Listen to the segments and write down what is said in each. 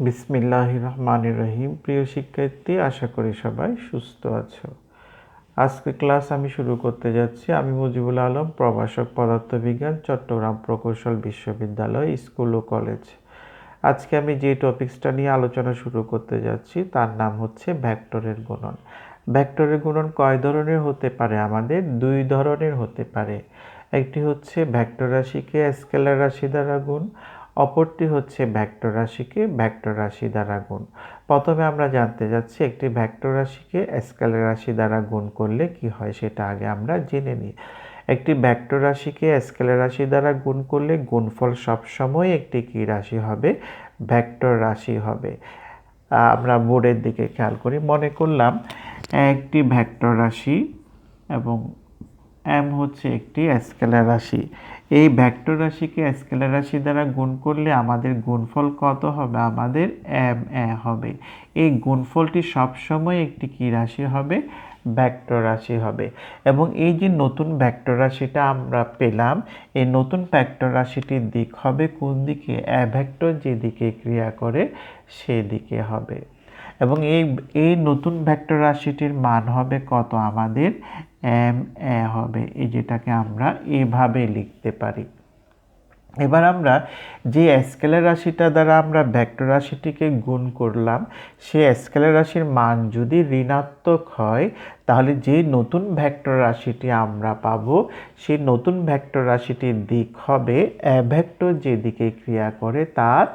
বিসমিল্লাহির রহমানির রহিম। প্রিয় শিক্ষার্থী, আশা করি সবাই সুস্থ আছো। আজকে ক্লাস আমি শুরু করতে যাচ্ছি। আমি মুজিবুল আলম, প্রভাষক পদার্থবিজ্ঞান, চট্টগ্রাম প্রকৌশল বিশ্ববিদ্যালয় স্কুল ও কলেজ। আজকে আমি যে টপিকসটা নিয়ে আলোচনা শুরু করতে যাচ্ছি তার নাম হচ্ছে ভেক্টরের গুণন। ভেক্টরের গুণন কয় ধরনের হতে পারে? আমাদের দুই ধরনের হতে পারে। একটি হচ্ছে ভেক্টর রাশিকে স্কেলার রাশি দ্বারা গুণ, অপরটি হচ্ছে ভেক্টর রাশিকে ভেক্টর রাশি দ্বারা গুণ। প্রথমে আমরা জানতে যাচ্ছি একটি ভেক্টর রাশিকে স্কেলার রাশি দ্বারা গুণ করলে কি হয় সেটা আগে আমরা জেনে নিই। একটি ভেক্টর রাশিকে স্কেলার রাশি দ্বারা গুণ করলে গুণফল সবসময় একটি কী রাশি হবে? ভেক্টর রাশি হবে। আমরা বোর্ডের দিকে খেয়াল করি। মনে করলাম একটি ভেক্টর রাশি এবং এম হচ্ছে একটি স্কেলার রাশি। এই ভেক্টর রাশিকে স্কেলার রাশি দ্বারা গুণ করলে আমাদের গুণফল কত হবে? আমাদের এম এ হবে। এই গুণফলটি সবসময় একটি কী রাশি হবে? ভেক্টর রাশি হবে। এবং এই যে নতুন ভেক্টর রাশিটা আমরা পেলাম, এই নতুন ভেক্টর রাশিটির দিক হবে কোন দিকে? এ ভেক্টর যেদিকে ক্রিয়া করে সেদিকে হবে। এবং এই নতুন ভেক্টর রাশিটির মান হবে কত? আমাদের এম এ হবে। এই যেটাকে আমরা এভাবে লিখতে পারি। এবার আমরা যে স্কেলার রাশিটা দ্বারা আমরা ভেক্টর রাশিটিকে গুণ করলাম, সেই স্কেলার রাশির মান যদি ঋণাত্মক হয়, তাহলে যে নতুন ভেক্টর রাশিটি আমরা পাবো, সেই নতুন ভেক্টর রাশিটির দিক হবে ভেক্টর যেদিকে ক্রিয়া করে তার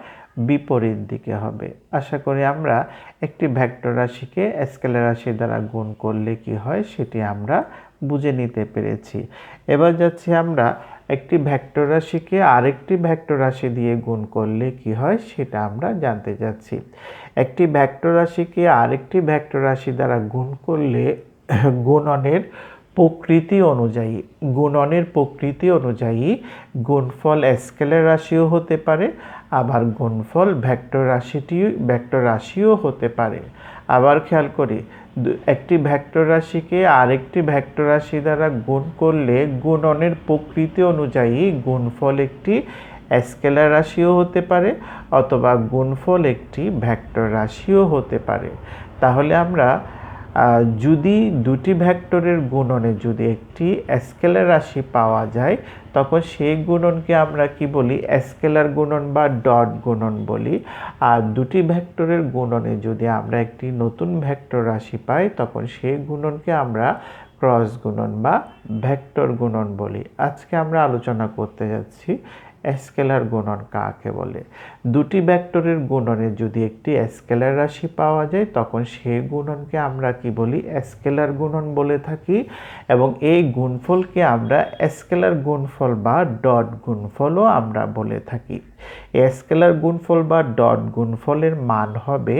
বিপরীত দিকে হবে। আশা করি আমরা একটি ভেক্টর রাশিকে স্কেলার রাশি দ্বারা গুণ করলে কি হয় সেটি আমরা বুঝে নিতে পেরেছি। এবার যাচ্ছি আমরা একটি ভেক্টর রাশিকে আরেকটি ভেক্টর রাশি দিয়ে গুণ করলে কি হয় সেটা আমরা জানতে যাচ্ছি। একটি ভেক্টর রাশিকে আরেকটি ভেক্টর রাশি দ্বারা গুণ করলে গুণনের প্রকৃতি অনুযায়ী গুণফল স্কেলার রাশিও হতে পারে, আবার গুণফল ভেক্টর রাশিও হতে পারে। আবার খেয়াল করি, একটি ভেক্টর রাশিকে আরেকটি ভেক্টর রাশি দ্বারা গুণ করলে গুণনের প্রকৃতি অনুযায়ী গুণফল একটি স্কেলার রাশিও হতে পারে, অথবা গুণফল একটি ভেক্টর রাশিও হতে পারে। তাহলে আমরা যদি দুটি ভেক্টরের গুণনে যদি একটি স্কেলার রাশি পাওয়া যায়, তখন সেই গুণনকে আমরা কি বলি? স্কেলার গুণন বা ডট গুণন বলি। আর দুটি ভেক্টরের গুণনে যদি আমরা একটি নতুন ভেক্টর রাশি পাই, তখন সেই গুণনকে আমরা ক্রস গুণন বা ভেক্টর গুণন বলি। আজকে আমরা আলোচনা করতে যাচ্ছি স্কেলার গুণন কাকে বলে। দুটি ভেক্টরের গুণনে যদি একটি স্কেলার রাশি পাওয়া যায়, তখন সেই গুণনকে আমরা কি বলি? স্কেলার গুণন বলে থাকি। এবং এই গুণফলকে আমরা স্কেলার গুণফল বা ডট গুণফলও আমরা বলে থাকি। স্কেলার গুণফল বা ডট গুণফলের মান হবে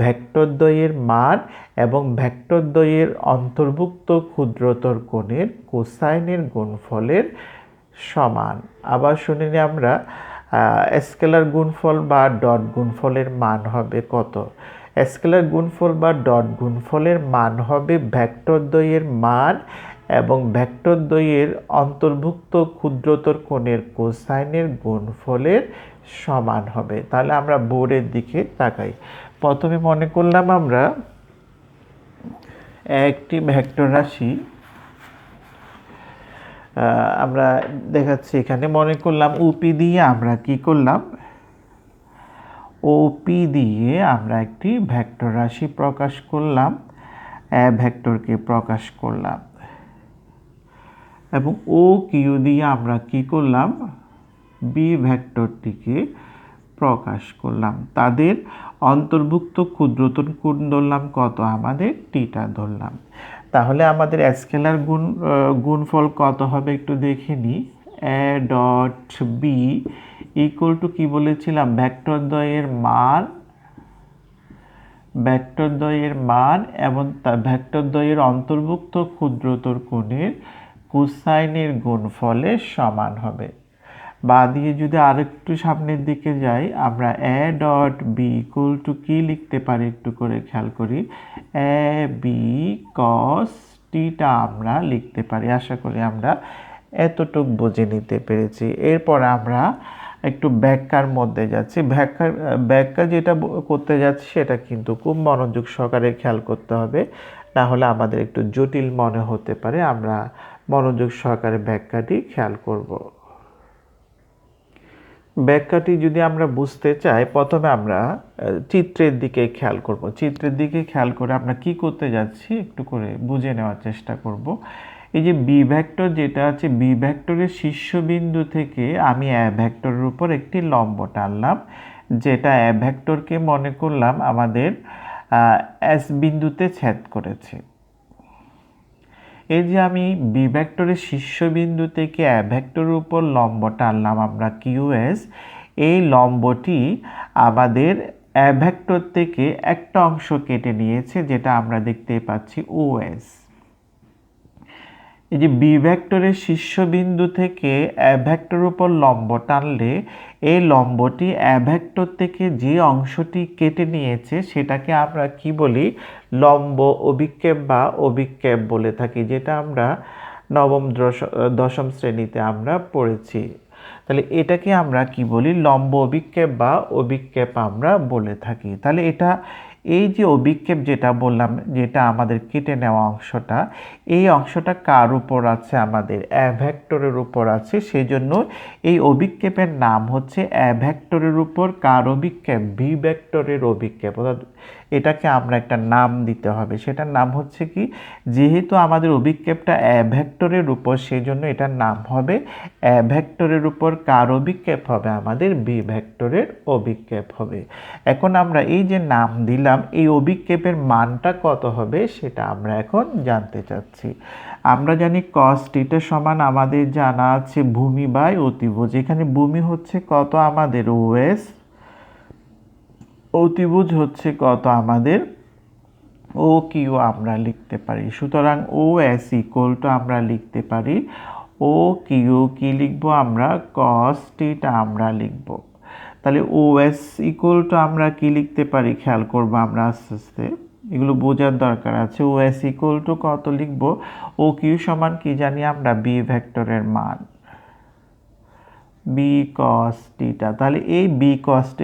ভেক্টরদ্বয়ের মান এবং ভেক্টরদ্বয়ের অন্তর্ভুক্ত ক্ষুদ্রতর কোণের কোসাইনের গুণফলের সমান। আবার শুনিনি আমরা স্কেলার গুণফল বা ডট গুণফলের মান হবে কত? স্কেলার গুণফল বা ডট গুণফলের মান হবে ভেক্টরদ্বয়ের মান এবং ভেক্টরদ্বয়ের অন্তর্ভুক্ত ক্ষুদ্রতর কোণের কোসাইনের গুণফলের সমান হবে। তাহলে আমরা বোর্ডের দিকে তাকাই। প্রথমে মনে করলাম আমরা একটি ভেক্টর রাশি, আমরা দেখাচ্ছি এখানে। মনে করলাম ওপি দিয়ে আমরা কি করলাম? ওপি দিয়ে আমরা একটি ভেক্টর রাশি প্রকাশ করলাম, ভেক্টরকে প্রকাশ করলাম। এবং ও কিউ দিয়ে আমরা কি করলাম? বি ভেক্টরটিকে প্রকাশ করলাম। তাদের অন্তর্ভুক্ত ক্ষুদ্রতর কোণ ধরলাম কত? আমাদের টিটা ধরলাম। তাহলে আমাদের স্কেলার গুণফল কত হবে একটু দেখে নিই। A dot B equal to কি বলেছিলাম? ভেক্টরদ্বয়ের মান এবং ভেক্টরদ্বয়ের অন্তর্ভুক্ত ক্ষুদ্রতর কোণের কোসাইনের গুণফলের সমান হবে। বা দিয়ে যদি আরেকটু সামনের দিকে যাই, আমরা A dot B equal to কি লিখতে পারি একটু করে খেয়াল করি? এ বি কস টিটা আমরা লিখতে পারি। আশা করি আমরা এতটুক বুঝে নিতে পেরেছি। এরপর আমরা একটু ব্যাখ্যার মধ্যে যাচ্ছি। ব্যাখ্যা যেটা করতে যাচ্ছি সেটা কিন্তু খুব মনোযোগ সহকারে খেয়াল করতে হবে, না হলে আমাদের একটু জটিল মনে হতে পারে। আমরা মনোযোগ সহকারে ব্যাখ্যাটি খেয়াল করব। ব্যাখ্যাটি যদি আমরা বুঝতে চাই, প্রথমে আমরা চিত্রের দিকে খেয়াল করব। চিত্রের দিকে খেয়াল করে আমরা কি করতে যাচ্ছি একটু করে বুঝে নেওয়ার চেষ্টা করব। এই যে বি ভেক্টর যেটা আছে, বি ভেক্টরের শীর্ষবিন্দু থেকে আমি এ ভেক্টরের উপর একটি লম্ব টানলাম, যেটা এ ভেক্টরকে মনে করলাম আমাদের এস বিন্দুতে ছেদ করেছে। এই যে আমি বি ভেক্টরের শীর্ষবিন্দু থেকে এ ভেক্টরের উপর লম্ব টানলাম আমরা কিউএস, এই লম্বটি আমাদের এ ভেক্টর থেকে একটা অংশ কেটে নিয়েছে, যেটা আমরা দেখতে পাচ্ছি ওএস। এই যে বি ভেক্টরের শীর্ষবিন্দু থেকে এ ভেক্টরের উপর লম্ব টানলে এই লম্বটি এ ভেক্টর থেকে যে অংশটি কেটে নিয়েছে সেটাকে আমরা কি বলি, লম্ব অভিক্ষেপ বা অভিক্ষেপ বলে থাকি, যেটা আমরা নবম দশম শ্রেণীতে আমরা পড়েছি। তাহলে এটাকে আমরা কি বলি, লম্ব অভিক্ষেপ বা অভিক্ষেপ আমরা বলে থাকি। তাহলে এই যে অভিক্ষেপ যেটা বললাম, যেটা আমাদের কেটে নেওয়া অংশটা, এই অংশটা কার উপর আছে, আমাদের এ ভেক্টরের উপর আছে। সেই জন্য এই অভিক্ষেপের নাম হচ্ছে এ ভেক্টরের উপর কার অভিক্ষেপ, বি ভেক্টরের অভিক্ষেপ। অর্থাৎ এটাকে আমরা একটা নাম দিতে হবে, সেটার নাম হচ্ছে কি, যেহেতু আমাদের অভিক্ষেপটা এ ভেক্টরের উপর, সেই জন্য এটার নাম হবে এ ভেক্টরের উপর কার অভিক্ষেপ হবে, আমাদের বি ভেক্টরের অভিক্ষেপ হবে। এখন আমরা এই যে নাম দিলাম, এই অভিক্ষেপের মানটা কত হবে সেটা আমরা এখন জানতে চাচ্ছি। আমরা জানি cos θ সমান আমাদের জানা আছে ভূমি বাই অতিভুজ। এখানে ভূমি হচ্ছে কত, আমাদের ওএস, অতিভুজ হচ্ছে কত, আমাদের ও কিউ আমরা লিখতে পারি। সুতরাং ও এস ইকুয়াল টু আমরা লিখতে পারি ও কিউ, কি লিখবো আমরা, cos θ আমরা লিখবো। তাহলে ও এস ইকুয়াল টু আমরা কি লিখতে পারি খেয়াল করবো আমরা আস্তে আস্তে, এগুলো বোঝার দরকার আছে। ও এস ইকুয়াল টু কত লিখবো, ও কিউ সমান কি জানি আমরা, বি ভেক্টরের মান, বি cos θ। তাহলে এই বি cos θ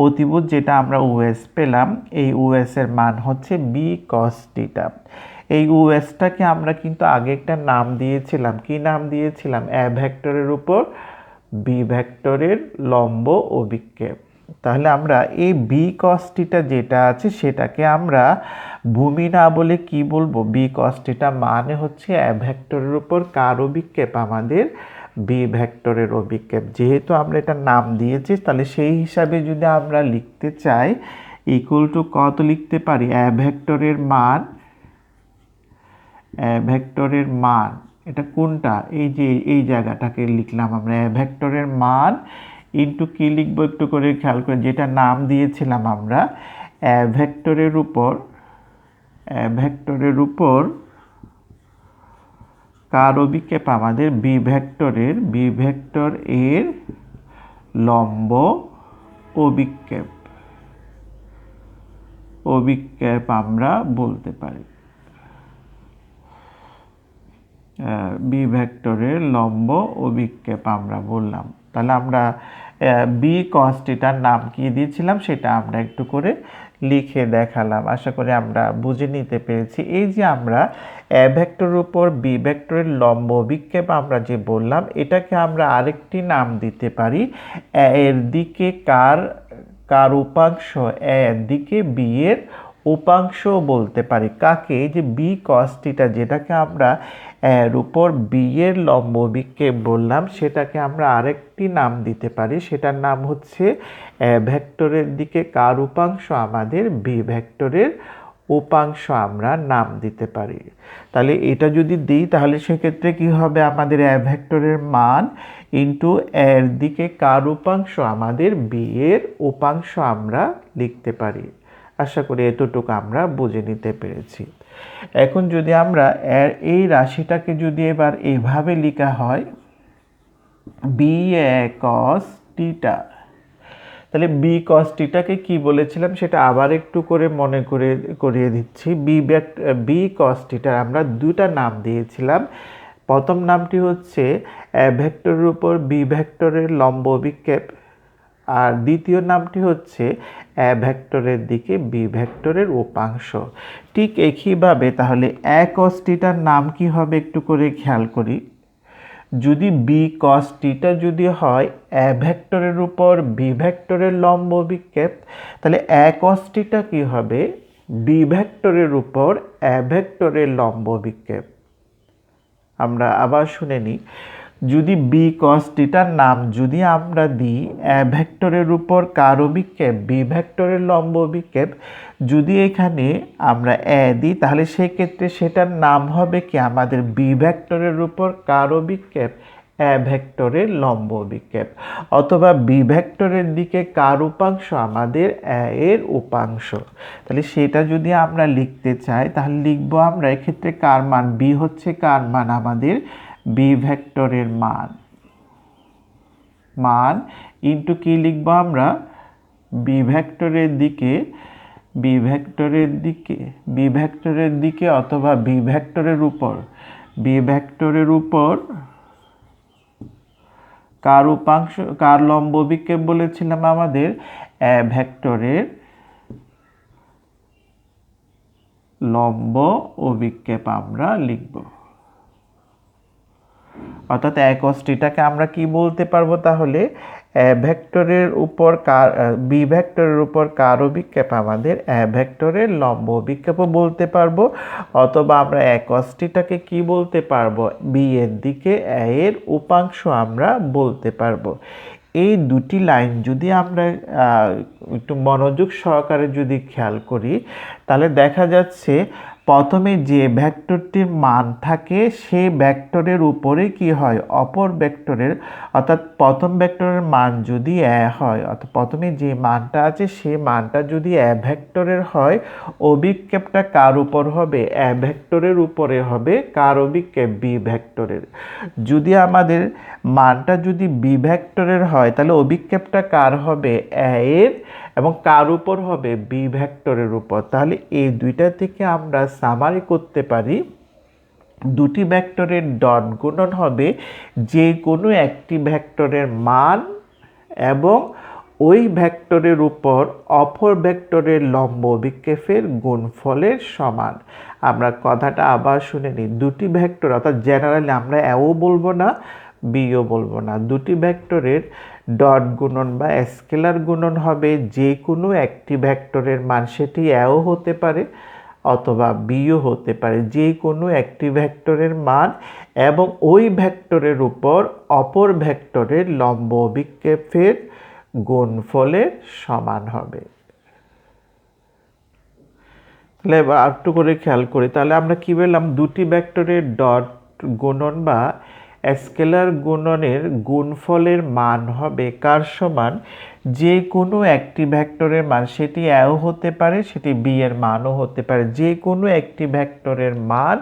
অতিভুজ যেটা আমরা ওএস পেলাম, এই ওএস এর মান হচ্ছে বি cos θ। এই ওএসটাকে আমরা কিন্তু আগে একটা নাম দিয়েছিলাম, কি নাম দিয়েছিলাম, এ ভেক্টরের উপর বি ভেক্টরের লম্ব অভিক্ষেপ। তাহলে আমরা এই বি cos θ যেটা আছে সেটাকে আমরা ভূমি না বলে কি বলবো, বি cos θ মানে হচ্ছে এ ভেক্টরের উপর কার অভিক্ষেপ, আমাদের বি ভেক্টরের অভিক্ষেপ। যেহেতু আমরা এটা নাম দিয়েছি, তাহলে সেই হিসাবে যদি আমরা লিখতে চাই, ইকুয়াল টু কত লিখতে পারি, এ ভেক্টরের মান, এ ভেক্টরের মান, এটা কোনটা, এই যে এই জায়গাটাকে লিখলাম আমরা, এ ভেক্টরের মান ইনটু কি লিখবো একটু করে খেয়াল করে, যেটা নাম দিয়েছিলাম আমরা এ ভেক্টরের উপর, এ ভেক্টরের উপর কার অভিক্ষেপ, আমাদের বি ভেক্টরের, বি ভেক্টর এর লম্ব অভিক্ষেপ, অভিক্ষেপ আমরা বলতে পারি, বি ভেক্টরের লম্ব অভিক্ষেপ আমরা বললাম। তাহলে আমরা বি cos θ নাম কি দিয়েছিলাম সেটা আমরা একটু করে লিখে দেখালাম, আশা করি আমরা বুঝে নিতে পেরেছি। এই যে আমরা এ ভেক্টরের উপর বি ভেক্টরের লম্ব অভিক্ষেপ আমরা যে বললাম, এটাকে আমরা আরেকটি নাম দিতে পারি, এর দিকে কার উপাংশ, এর দিকে বি এর উপাংশ বলতে পারি। কাকে, যে বি cos θ যেটাকে আমরা এর উপর বি এর লম্ব অভিক্ষেপ বললাম, সেটাকে আমরা আরেকটি নাম দিতে পারি, সেটার নাম হচ্ছে ভেক্টরের দিকে কার উপাংশ, আমাদের বি ভেক্টরের উপাংশ আমরা নাম দিতে পারি। তাহলে এটা যদি দিই, তাহলে সেক্ষেত্রে কি হবে, আমাদের এ ভেক্টরের মান ইন্টু এর দিকে কার উপাংশ, আমাদের বি এর উপাংশ আমরা লিখতে পারি। আশা করি এতটুকু আমরা বুঝে নিতে পেরেছি। এখন যদি আমরা এই রাশিটাকে যদি এবার এইভাবে লেখা হয়, বি এ cos θ, তাহলে বি cos θ কে কি বলেছিলাম সেটা আবার একটু করে মনে করিয়ে দিচ্ছি। বি cos θ আমরা দুটা নাম দিয়েছিলাম। প্রথম নামটি হচ্ছে এ ভেক্টরের উপর বি ভেক্টরের লম্ব অভিক্ষেপ, আর দ্বিতীয় নামটি হচ্ছে এ ভেক্টরের দিকে বি ভেক্টরের উপাংশ। ঠিক একইভাবে তাহলে এ কস থিটার নাম কি হবে একটু করে খেয়াল করি। যদি বি কস থিটা যদি হয় এ ভেক্টরের উপর বি ভেক্টরের লম্ব বিক্ষেপ, তাহলে এ কস থিটা কি হবে বি ভেক্টরের উপর এ ভেক্টরের লম্ব বিক্ষেপ। আমরা আবার শুনে নিই, যদি বি কস থিটার নাম যদি আমরা দিই এ ভেক্টরের উপর কার অভিক্ষেপ বি ভেক্টরের লম্ব বিক্ষেপ, যদি এখানে আমরা এ দিই তাহলে সেক্ষেত্রে সেটার নাম হবে কি আমাদের বি ভেক্টরের উপর কার অভিক্ষেপ এ ভেক্টরের লম্ব বিক্ষেপ, অথবা বি ভেক্টরের দিকে কার উপাংশ আমাদের এ এর উপাংশ। তাহলে সেটা যদি আমরা লিখতে চাই তাহলে লিখবো আমরা এক্ষেত্রে কার মান, বি হচ্ছে কার মান আমাদের বি ভেক্টরের মান ইনটু কি লিখবো আমরা বি ভেক্টরের দিকে অথবা বি ভেক্টরের উপর কার উপাংশ কার লম্ব বিক্ষেপ বলেছিলাম আমাদের এ ভেক্টরের লম্ব অভিক্ষেপ আমরা লিখব। অর্থাৎ এ কস থিটাকে আমরা কি বলতে পারবো তাহলে এ ভেক্টরের উপর কার বি ভেক্টরের উপর কার অভিক্ষেপ আমাদের এ ভেক্টরের লম্ব অভিক্ষেপও বলতে পারবো, অথবা আমরা এ কস থিটাকে কি বলতে পারবো বি এর দিকে এ এর উপাংশ আমরা বলতে পারবো। এই দুটি লাইন যদি আমরা একটু মনোযোগ সহকারে যদি খেয়াল করি তাহলে দেখা যাচ্ছে প্রথমে যে ভেক্টরটির মান থাকে সেই ভেক্টরের উপরে কি হয় অপর ভেক্টরের, অর্থাৎ প্রথম ভেক্টরের মান যদি এ হয়, অর্থাৎ প্রথমে যে মানটা আছে সেই মানটা যদি এ ভেক্টরের হয়, অভিক্ষেপটা কার উপর হবে এ ভেক্টরের উপরে হবে, কার অভিক্ষেপ বি ভেক্টরের। যদি আমাদের মানটা যদি বি ভেক্টরের হয় তাহলে অভিক্ষেপটা কার হবে এ এর, এবং কার উপর হবে বি ভেক্টরের উপর। তাহলে এই দুইটা থেকে আমরা সামারি করতে পারি দুটি ভেক্টরের ডট গুণন হবে যে কোনো একটি ভেক্টরের মান এবং ওই ভেক্টরের উপর অপর ভেক্টরের লম্ব অভিক্ষেপের গুণফলের সমান। আমরা কথাটা আবার শুনে নিই, দুটি ভেক্টর অর্থাৎ জেনারেলি আমরা এও বলবো না বিও বলবো না, দুটি ভেক্টরের ডট গুণন বা স্কেলার গুণন হবে যে কোনো একটি ভেক্টরের মান, সেটি এও হতে পারে অথবা বিও হতে পারে, যে কোনো একটি ভেক্টরের মান এবং ওই ভেক্টরের উপর অপর ভেক্টরের লম্ব অভিক্ষেপের গুণফলের সমান হবে। তাহলে এবার একটু করে খেয়াল করি, তাহলে আমরা কি বললাম দুটি ভেক্টরের ডট গুণন বা স্কেলার গুণনের গুণফলের মান হবে কার সমান, যে কোনো একটি ভেক্টরের মান, সেটি এও হতে পারে সেটি বি এর মানও হতে পারে, যে কোনো একটি ভেক্টরের মান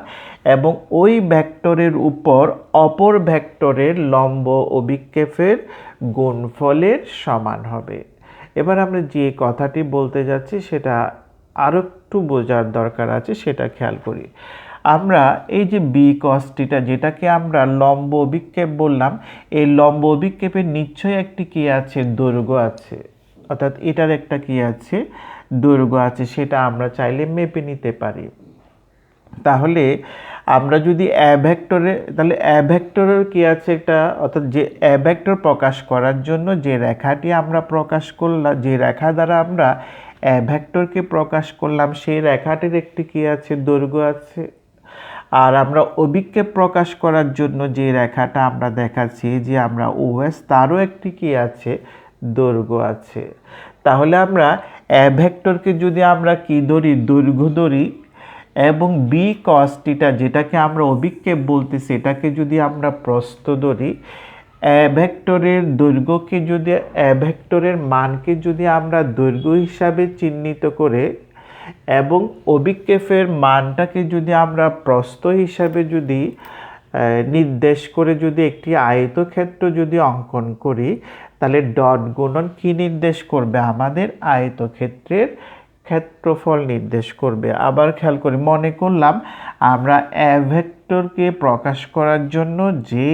এবং ওই ভেক্টরের উপর অপর ভেক্টরের লম্ব অভিক্ষেপের গুণফলের সমান হবে। এবার আমরা যে কথাটি বলতে যাচ্ছি সেটা আরো একটু বোঝার দরকার আছে, সেটা খেয়াল করি। আমরা এই যে বি কস থিটা যেটাকে আমরা লম্ব অভিক্ষেপ বললাম, এই লম্ব অভিক্ষেপের নিশ্চয়ই একটি কি আছে দৈর্ঘ্য আছে, অর্থাৎ এটার একটা কি আছে দৈর্ঘ্য আছে, সেটা আমরা চাইলে মেপে নিতে পারি। তাহলে আমরা যদি এ ভেক্টরে, তাহলে এ ভেক্টরের কি আছে একটা, অর্থাৎ যে এ ভেক্টর প্রকাশ করার জন্য যে রেখাটি আমরা প্রকাশ করলাম, যে রেখা দ্বারা আমরা এ ভেক্টরকে প্রকাশ করলাম সেই রেখাটির একটি কি আছে দৈর্ঘ্য আছে। আর আমরা অভিক্ষেপ প্রকাশ করার জন্য যে রেখাটা আমরা দেখাচ্ছি যে আমরা ওএস, তারও একটি কি আছে দৈর্ঘ্য আছে। তাহলে আমরা এ ভেক্টরকে যদি আমরা কি ধরি দৈর্ঘ্য ধরি এবং বি কস থিটা যেটাকে আমরা অভিক্ষেপ বলতেছি এটাকে যদি আমরা প্রস্থ ধরি, এ ভেক্টরের দৈর্ঘ্যকে যদি এ ভেক্টরের মানকে যদি আমরা দৈর্ঘ্য হিসাবে চিহ্নিত করে এবং অভিক্ষেপের মানটাকে যদি আমরা প্রস্থ হিসাবে যদি নির্দেশ করে যদি একটি আয়তক্ষেত্র যদি অঙ্কন করি, তাহলে ডট গুণন কি নির্দেশ করবে আমাদের আয়তক্ষেত্রের ক্ষেত্রফল নির্দেশ করবে। আবার খেয়াল করি, মনে করলাম আমরা এ ভেক্টরকে প্রকাশ করার জন্য যে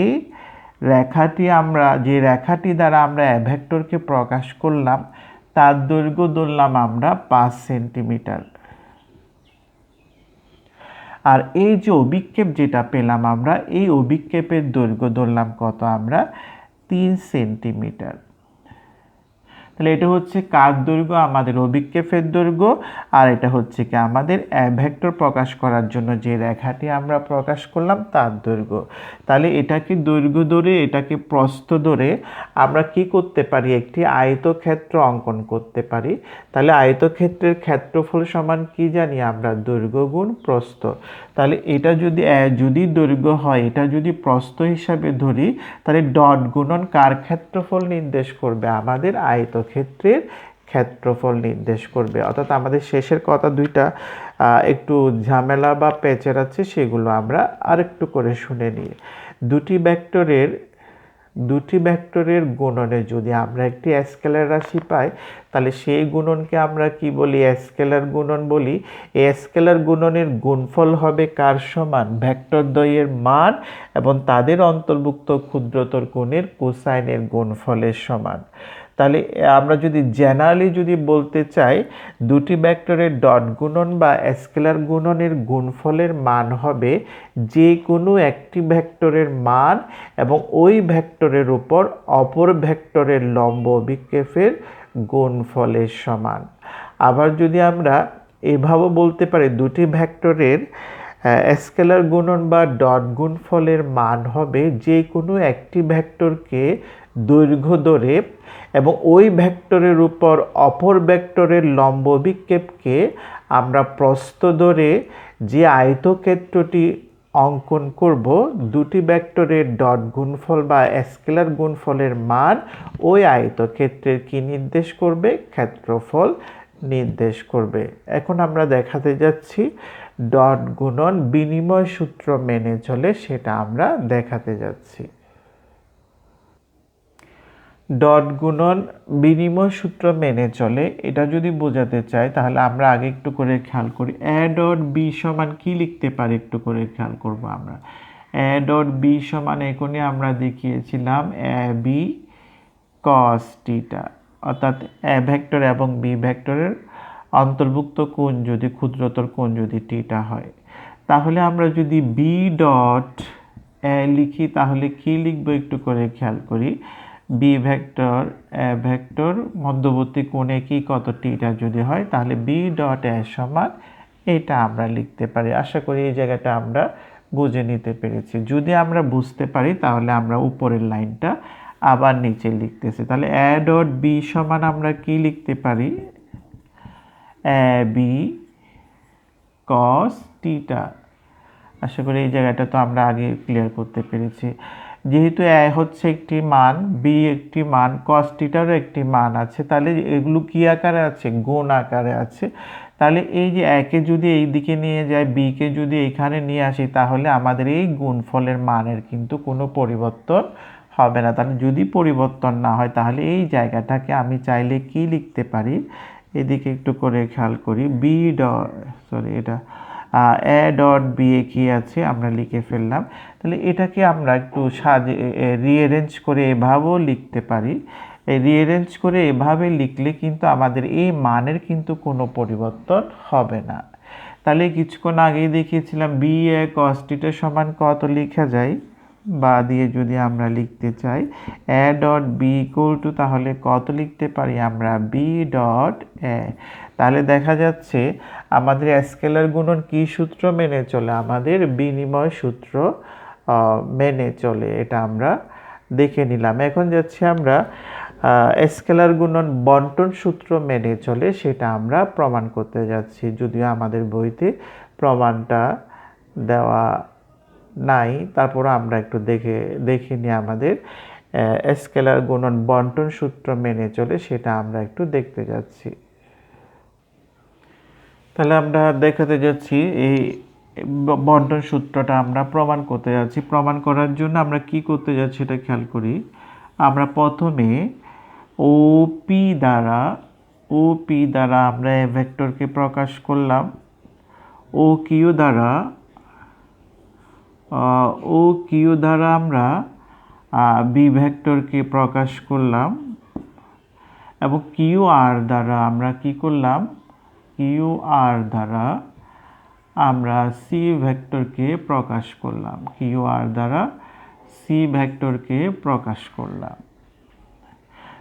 রেখাটি আমরা যে রেখাটি দ্বারা আমরা এ ভেক্টরকে প্রকাশ করলাম তার দৈর্ঘ্য ধরলাম আমরা 5 সেন্টিমিটার। আর এই যে অভিক্ষেপ যেটা পেলাম আমরা, এই অভিক্ষেপের দৈর্ঘ্য ধরলাম কত আমরা, 3 সেন্টিমিটার। তাহলে এটা হচ্ছে কার দৈর্ঘ্য, আমাদের অভিক্ষেপের দৈর্ঘ্য। আর এটা হচ্ছে কি আমাদের ভেক্টর প্রকাশ করার জন্য যে রেখাটি আমরা প্রকাশ করলাম তার দৈর্ঘ্য। তাহলে এটাকে দৈর্ঘ্য ধরে, এটাকে প্রস্থ ধরে আমরা কি করতে পারি, একটি আয়তক্ষেত্র অঙ্কন করতে পারি। তাহলে আয়তক্ষেত্রের ক্ষেত্রফল সমান কি জানি আমরা, দৈর্ঘ্য গুণ প্রস্থ। তাহলে এটা যদি দৈর্ঘ্য হয়, এটা যদি প্রস্থ হিসাবে ধরি, তাহলে ডট গুণন কার ক্ষেত্রফল নির্দেশ করবে, আমাদের আয়তক্ষেত্রের ক্ষেত্রফল নির্দেশ করবে। অর্থাৎ আমাদের শেষের কথা দুইটা একটু ঝামেলা বা পেঁচের আছে, সেগুলো আমরা আরেকটু করে শুনে নিই। দুটি ভেক্টরের গুণনে যদি আমরা একটি স্কেলার রাশি পাই, তাহলে সেই গুণনকে আমরা কি বলি, স্কেলার গুণন বলি। এই স্কেলার গুণনের গুণফল হবে কার সমান, ভেক্টর দ্বয়ের মান এবং তাদের অন্তর্ভুক্ত ক্ষুদ্রতর কোণের কোসাইনের গুণফলের সমান। তাহলে আমরা যদি জেনারেলি যদি বলতে চাই, দুটি ভেক্টরের ডট গুণন বা স্কেলার গুণনের গুণফলের মান হবে যে কোনো একটি ভেক্টরের মান এবং ওই ভেক্টরের উপর অপর ভেক্টরের লম্ব অভিক্ষেপের গুণফলের সমান। আবার যদি আমরা এভাবে বলতে পারি, দুটি ভেক্টরের স্কেলার গুণন বা ডট গুণফলের মান হবে যে কোনো একটি ভেক্টরকে দৈর্ঘ্য ধরে এবং ওই ভেক্টরের উপর অপর ভেক্টরের লম্ব অভিক্ষেপকে আমরা প্রস্থ ধরে যে আয়তক্ষেত্রটি অঙ্কন করব, দুটি ভেক্টরের ডট গুণফল বা স্কেলার গুণফলের মান ওই আয়তক্ষেত্রের কি নির্দেশ করবে, ক্ষেত্রফল নির্দেশ করবে। এখন আমরা দেখাতে যাচ্ছি ডট গুণন বিনিময় সূত্র মেনে চলে, সেটা আমরা দেখাতে যাচ্ছি। ডট গুণন বিনিময় সূত্র মেনে চলে, এটা যদি বোঝাতে চাই তাহলে আমরা আগে একটু করে খেয়াল করি। এ ডট বি সমান কি লিখতে পারি, একটু করে খেয়াল করব আমরা। এ ডট বি সমান এখনই আমরা দেখিয়েছিলাম এ বি কস টিটা, অর্থাৎ এ ভেক্টর এবং বি ভেক্টরের অন্তর্ভুক্ত কোণ যদি ক্ষুদ্রতর কোণ যদি টিটা হয়, তাহলে আমরা যদি বি ডট এ লিখি তাহলে কি লিখবো একটু করে খেয়াল করি। বি ভেক্টর এ ভেক্টর মধ্যবর্তী কোণে কি কত টিটা যদি হয়, তাহলে বি ডট এ সমান এটা আমরা লিখতে পারি। আশা করি এই জায়গাটা আমরা বুঝে নিতে পেরেছি। যদি আমরা বুঝতে পারি তাহলে আমরা উপরের লাইনটা আবার নিচে লিখতেছি। তাহলে এ ডট বি সমান আমরা কি লিখতে পারি, এ বি কস টিটা। আশা করি এই জায়গাটা তো আমরা আগে ক্লিয়ার করতে পেরেছি। যেহেতু এ হচ্ছে একটি মান, বি একটি মান, কস টিটারও একটি মান আছে, তাহলে এগুলো কি আকারে আছে, গুণ আকারে আছে। তাহলে এই যে একে যদি এই দিকে নিয়ে যায়, বিকে যদি এখানে নিয়ে আসি, তাহলে আমাদের এই গুণফলের মানের কিন্তু কোনো পরিবর্তন হবে না। তাহলে যদি পরিবর্তন না হয় তাহলে এই জায়গাটাকে আমি চাইলে কি লিখতে পারি, এদিকে একটু করে খেয়াল করি, বি ডট এটা এ ডট বি এ কি আছে আমরা লিখে ফেললাম। তাহলে এটাকে আমরা একটু রিঅ্যারেঞ্জ করে এভাবেও লিখতে পারি। এই রিঅ্যারেঞ্জ করে এভাবে লিখলে কিন্তু আমাদের এই মানের কিন্তু কোনো পরিবর্তন হবে না। তাহলে কিছুক্ষণ আগেই দেখিয়েছিলাম বি এ কস টিটা সমান কত লেখা যায়, বা দিয়ে যদি আমরা লিখতে চাই A dot B equal to, তাহলে কত লিখতে পারি আমরা, বি ডট এ। তাহলে দেখা যাচ্ছে আমাদের স্কেলার গুণন কি সূত্র মেনে চলে, আমাদের বিনিময় সূত্র মেনে চলে। এটা আমরা দেখে নিলাম। এখন যাচ্ছি আমরা স্কেলার গুণন বন্টন সূত্র মেনে চলে, সেটা আমরা প্রমাণ করতে যাচ্ছি। যদিও আমাদের বইতে প্রমাণটা দেওয়া নাই, তারপর আমরা একটু দেখে নিই আমাদের স্কেলার গুণন বন্টন সূত্র মেনে চলে, সেটা আমরা একটু দেখতে যাচ্ছি। তাহলে আমরা দেখাতে যাচ্ছি এই বন্টন সূত্রটা আমরা প্রমাণ করতে যাচ্ছি। প্রমাণ করার জন্য আমরা কি করতে যাচ্ছি এটা খেয়াল করি। আমরা প্রথমে ওপি দ্বারা আমরা এ ভেক্টরকে প্রকাশ করলাম, ও কিউ দ্বারা আমরা বি ভেক্টরকে প্রকাশ করলাম এবং কিউ আর দ্বারা আমরা কি করলাম, কিউ আর দ্বারা আমরা সি ভেক্টরকে প্রকাশ করলাম, কিউ আর দ্বারা সি ভেক্টরকে প্রকাশ করলাম।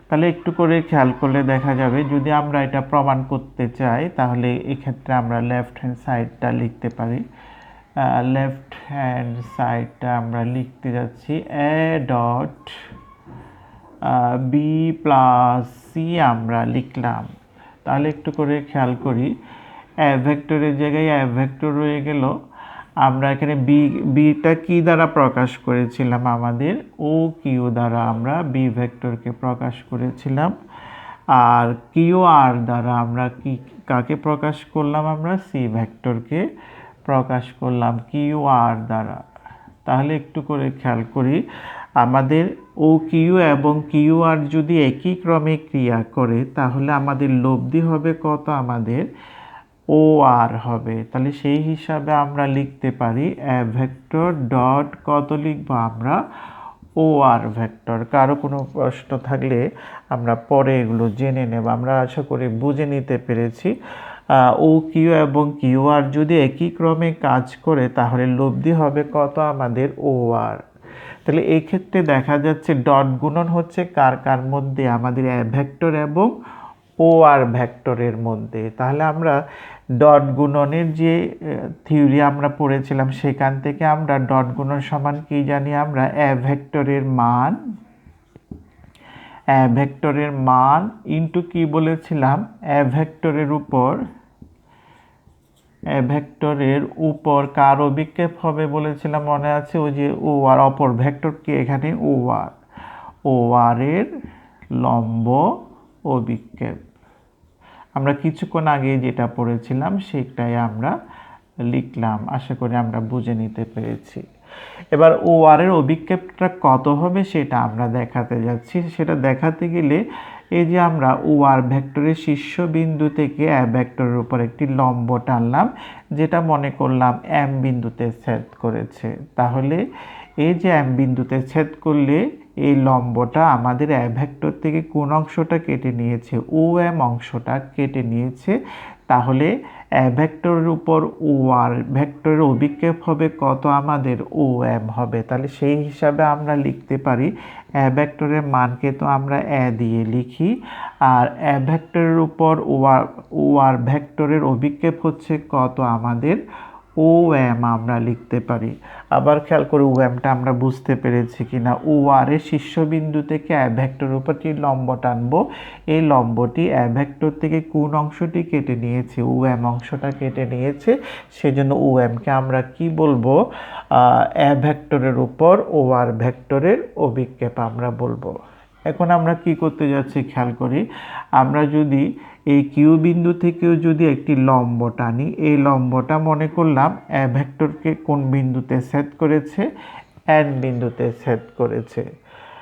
তাহলে একটু করে খেয়াল করলে দেখা যাবে, যদি আমরা এটা প্রমাণ করতে চাই তাহলে এক্ষেত্রে আমরা লেফট হ্যান্ড সাইডটা লিখতে পারি। লেফট হ্যান্ড সাইডটা আমরা লিখতে যাচ্ছি A dot B plus C আমরা লিখলাম। তাহলে একটু করে খেয়াল করি, এ ভেক্টরের জায়গায় এ ভেক্টর রয়ে গেল। আমরা এখানে বিটা কি দ্বারা প্রকাশ করেছিলাম, আমাদের ও কিউ দ্বারা আমরা বি ভেক্টরকে প্রকাশ করেছিলাম। আর কিউ আর দ্বারা আমরা কাকে প্রকাশ করলাম, আমরা সি ভেক্টরকে প্রকাশ করলাম কিউ আর দ্বারা। তাহলে একটু করে খেয়াল করি, আমাদের ও কিউ এবং কিউ আর যদি একই ক্রমে ক্রিয়া করে তাহলে আমাদের লব্ধি হবে কত, আমাদের ও আর হবে। তাহলে সেই হিসাবে আমরা লিখতে পারি এ ভেক্টর ডট কত লিখবো আমরা, ও আর ভেক্টর। কারো কোনো প্রশ্ন থাকলে আমরা পরে এগুলো জেনে নেব। আমরা আশা করি বুঝে নিতে পেরেছি। ও কিউ এবং কিউ আর যদি একই ক্রমে কাজ করে তাহলে লব্ধি হবে কত, আমাদের ও আর। তাহলে এই ক্ষেত্রে দেখা যাচ্ছে ডট গুণন হচ্ছে কার কার মধ্যে, আমাদের এ ভেক্টর এবং ও আর ভেক্টরের মধ্যে। তাহলে আমরা ডট গুণনের যে থিওরি আমরা পড়েছিলাম সেখান থেকে আমরা ডট গুণন সমান কি জানি, আমরা এ ভেক্টরের মান ইনটু কি বলেছিলাম, এ ভেক্টরের উপর কার অভিক্ষেপ হবে বলেছিলাম, মনে আছে, ওই যে ও আর, অপর ভেক্টর কি এখানে ও আর এর লম্ব অভিক্ষেপ। আমরা কিছুক্ষণ আগে যেটা পড়েছিলাম সেটাই আমরা লিখলাম। আশা করি আমরা বুঝে নিতে পেরেছি। এবার ও আর এর অভিক্ষেপটা কত হবে সেটা আমরা দেখাতে যাচ্ছি। সেটা দেখাতে গেলে এই যে আমরা ও আর ভেক্টরের শীর্ষবিন্দু থেকে এ ভেক্টরের উপর একটি লম্ব টানলাম, যেটা মনে করলাম এম বিন্দুতে ছেদ করেছে। তাহলে এই যে এম বিন্দুতে ছেদ করলে এই লম্বটা আমাদের এ ভেক্টর থেকে কোন অংশটা কেটে নিয়েছে, ও এম অংশটা কেটে নিয়েছে। তাহলে এ ভেক্টরের উপর ও আর ভেক্টরের অভিক্ষেপ হবে কত, আমাদের ও এম হবে। তাহলে সেই হিসাবে আমরা লিখতে পারি এ ভেক্টরের মানকে তো আমরা এ দিয়ে লিখি, আর এ ভেক্টরের উপর ও আর ভেক্টরের অভিক্ষেপ হচ্ছে কত, আমাদের ও এম আমরা লিখতে পারি। আবার খেয়াল করে ও এমটা আমরা বুঝতে পেরেছি কিনা। ও আর এর শীর্ষবিন্দু থেকে এ ভেক্টরের উপর যে লম্ব টানবো, এই লম্বটি এ ভেক্টর থেকে কোন অংশটি কেটে নিয়েছে, ও এম অংশটা কেটে নিয়েছে। সেজন্য ও এমকে আমরা কি বলবো, এ ভেক্টরের উপর ও আর ভেক্টরের অভিক্ষেপ আমরা বলবো। এখন আমরা কি করতে যাচ্ছি খেয়াল করি, আমরা যদি এই কিউ বিন্দু থেকেও যদি একটি লম্ব টানি, এই লম্বটা মনে করলাম এ ভেক্টরকে কোন বিন্দুতে ছেদ করেছে, এন বিন্দুতে ছেদ করেছে।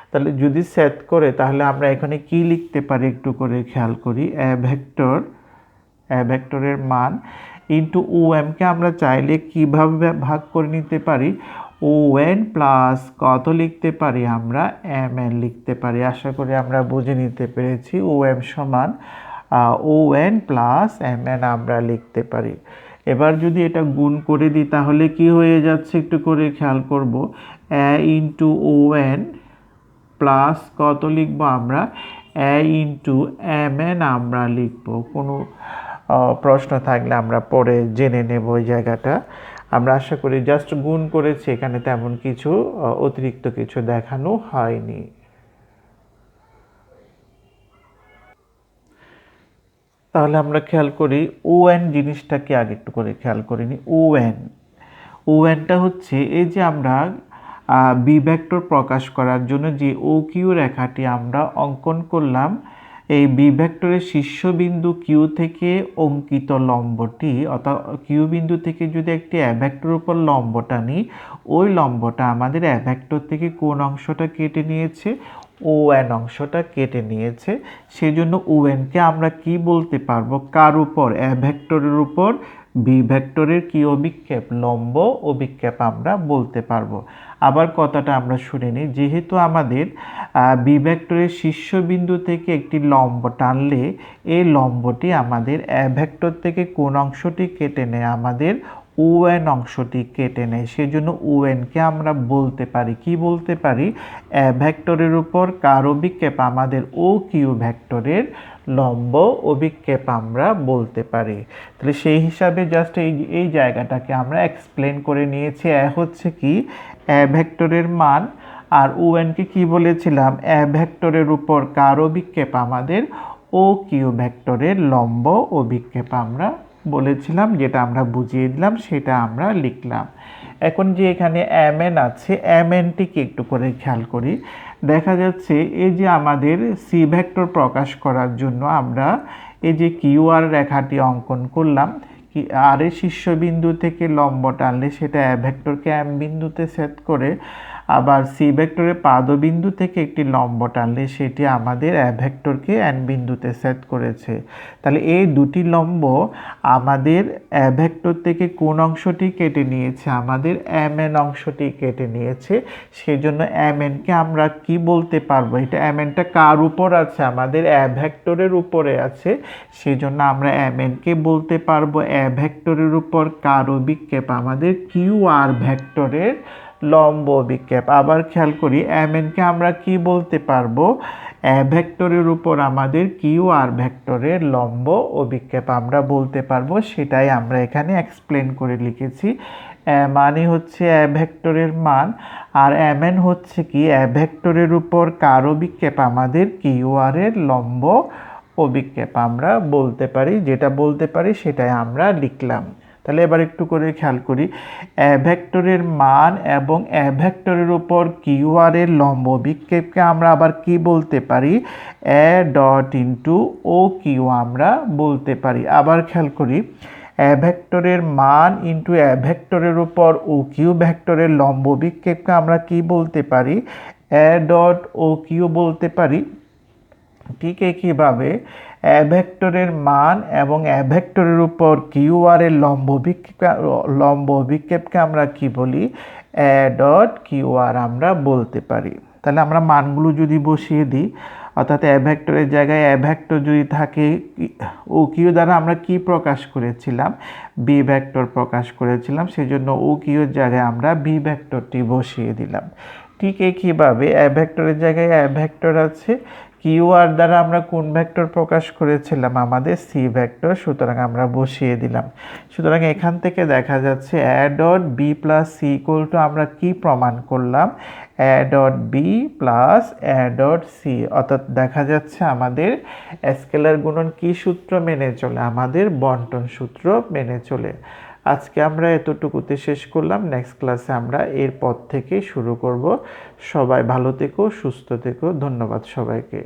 তাহলে যদি ছেদ করে তাহলে আমরা এখানে কি লিখতে পারি একটু করে খেয়াল করি, এ ভেক্টরের মান ইন্টু ও এমকে আমরা চাইলে কিভাবে ভাগ করে নিতে পারি, ও এন প্লাস কত লিখতে পারি, আমরা এম এন লিখতে পারি। আশা করি আমরা বুঝে নিতে পেরেছি। ও এম সমান O N plus M N আমরা লিখতে পারি। এবার যদি এটা গুণ করে দিই তাহলে কি হয়ে যাচ্ছে একটু করে খেয়াল করব, এ ইন্টু ও এন প্লাস কত লিখব, আমরা এ ইন্টু এম এন আমরা লিখব। কোনো প্রশ্ন থাকলে আমরা পরে জেনে নেব ওই জায়গাটা। আমরা আশা করি জাস্ট গুণ করেছি, এখানে তেমন কিছু অতিরিক্ত কিছু দেখানো হয়নি। তাহলে আমরা খেয়াল করি ও এন জিনিসটাকে আগে একটু করে খেয়াল করিনি। ও এনটা হচ্ছে এই যে আমরা বি ভেক্টর প্রকাশ করার জন্য যে ও কিউ রেখাটি আমরা অঙ্কন করলাম, এই বি ভেক্টরের শীর্ষবিন্দু কিউ থেকে অঙ্কিত লম্বটি, অর্থাৎ কিউ বিন্দু থেকে যদি একটি এ ভেক্টরের উপর লম্বটা নিই, ওই লম্বটা আমাদের এ ভেক্টর থেকে কোন অংশটা কেটে নিয়েছে, ও এন অংশটা কেটে নিয়েছে। সেজন্য ও এনকে আমরা কি বলতে পারবো, কার উপর, এ ভেক্টরের উপর বি ভেক্টরের কি অভিক্ষেপ, লম্ব অভিক্ষেপ আমরা বলতে পারবো। আবার কথাটা আমরা শুনে নিই, যেহেতু আমাদের বি ভেক্টরের শীর্ষবিন্দু থেকে একটি লম্ব টানলে এই লম্বটি আমাদের এ ভেক্টর থেকে কোন অংশটি কেটে নেয়, আমাদের ওএন অংশটি কেটে নেয়। সেজন্য ওএনকে আমরা বলতে পারি, কি বলতে পারি, এ ভেক্টরের উপর কার অভিক্ষেপ, আমাদের ও কিউ ভেক্টরের লম্ব অভিক্ষেপ আমরা বলতে পারি। তাহলে সেই হিসাবে জাস্ট এই জায়গাটাকে আমরা এক্সপ্লেন করে নিয়েছি। এ হচ্ছে কি এ ভেক্টরের মান, আর ওএনকে কি বলেছিলাম, এ ভেক্টরের উপর কার অভিক্ষেপ, আমাদের ও কিউ ভেক্টরের লম্ব অভিক্ষেপ আমরা বলেছিলাম, যেটা আমরা বুঝিয়ে দিলাম সেটা আমরা লিখলাম। এখন যে এখানে এম এন আছে, এম এনটিকে একটু করে খেয়াল করি। দেখা যাচ্ছে এই যে আমাদের সি ভেক্টর প্রকাশ করার জন্য আমরা এই যে কিউ আর রেখাটি অঙ্কন করলাম, আর এর শীর্ষবিন্দু থেকে লম্ব টানলে সেটা এ ভেক্টরকে এম বিন্দুতে সেট করে, আবার সি ভেক্টরের পাদবিন্দু থেকে একটি লম্ব টানলে সেটি আমাদের এ ভেক্টরকে এন বিন্দুতে সেট করেছে। তাহলে এই দুটি লম্ব আমাদের এ ভেক্টর থেকে কোন অংশটি কেটে নিয়েছে, আমাদের এম এন অংশটি কেটে নিয়েছে। সেজন্য এম এনকে আমরা কি বলতে পারবো, এটা এম এনটা কার উপর আছে, আমাদের এ ভেক্টরের উপরে আছে। সেজন্য আমরা এম এনকে বলতে পারবো এ ভেক্টরের উপর কার অভিক্ষেপ, আমাদের কিউ আর ভেক্টরের লম্ব অভিক্ষেপ। আবার খেয়াল করি, এম এনকে আমরা কি বলতে পারবো, এ ভেক্টরের উপর আমাদের কিউ আর ভেক্টরের লম্ব অভিক্ষেপ আমরা বলতে পারবো। সেটাই আমরা এখানে এক্সপ্লেন করে লিখেছি। মানে হচ্ছে এ ভেক্টরের মান, আর এম এন হচ্ছে কি এ ভেক্টরের উপর কার অভিক্ষেপ, আমাদের কিউ আর এর লম্ব অভিক্ষেপ আমরা বলতে পারি। যেটা বলতে পারি সেটাই আমরা লিখলাম। তাহলে এবার একটু করে খেয়াল করি, এ ভেক্টরের মান এবং এ ভেক্টরের উপর কিউ আর এর লম্ব অভিক্ষেপকে আমরা আবার কি বলতে পারি, A dot into O Q আমরা বলতে পারি। আবার খেয়াল করি, এ ভেক্টরের মান ইন্টু এ ভেক্টরের উপর ও কিউ ভেক্টরের লম্ব অভিক্ষেপকে আমরা কি বলতে পারি, এ ডট ও কিউ বলতে পারি। ঠিক একইভাবে এ ভেক্টরের মান এবং এ ভেক্টরের উপর কিউ আর এর লম্ব অভিক্ষেপকে আমরা কি বলি, এ ডট কিউ আর আমরা বলতে পারি। তাহলে আমরা মানগুলো যদি বসিয়ে দিই, অর্থাৎ এ ভেক্টরের জায়গায় এ ভেক্টর যদি থাকে, ও কিউ দ্বারা আমরা কি প্রকাশ করেছিলাম, বি ভেক্টর প্রকাশ করেছিলাম। সেজন্য ও কিউর জায়গায় আমরা বি ভেক্টরটি বসিয়ে দিলাম। ঠিক একইভাবে এ ভেক্টরের জায়গায় এ ভেক্টর আছে, কিউ আর দ্বারা আমরা কোন ভেক্টর প্রকাশ করেছিলাম, আমাদের সি ভেক্টর, সুতরাং আমরা বসিয়ে দিলাম। সুতরাং এখান থেকে দেখা যাচ্ছে A dot B plus C equal to আমরা কি প্রমাণ করলাম, A dot B plus A dot C. অর্থাৎ দেখা যাচ্ছে আমাদের স্কেলার গুণন কি সূত্র মেনে চলে, আমাদের বন্টন সূত্র মেনে চলে। আজকে আমরা এতটুকুতে শেষ করলাম। নেক্সট ক্লাসে আমরা এর পর থেকে শুরু করব। সবাই ভালো থেকো, সুস্থ থেকো। ধন্যবাদ সবাইকে।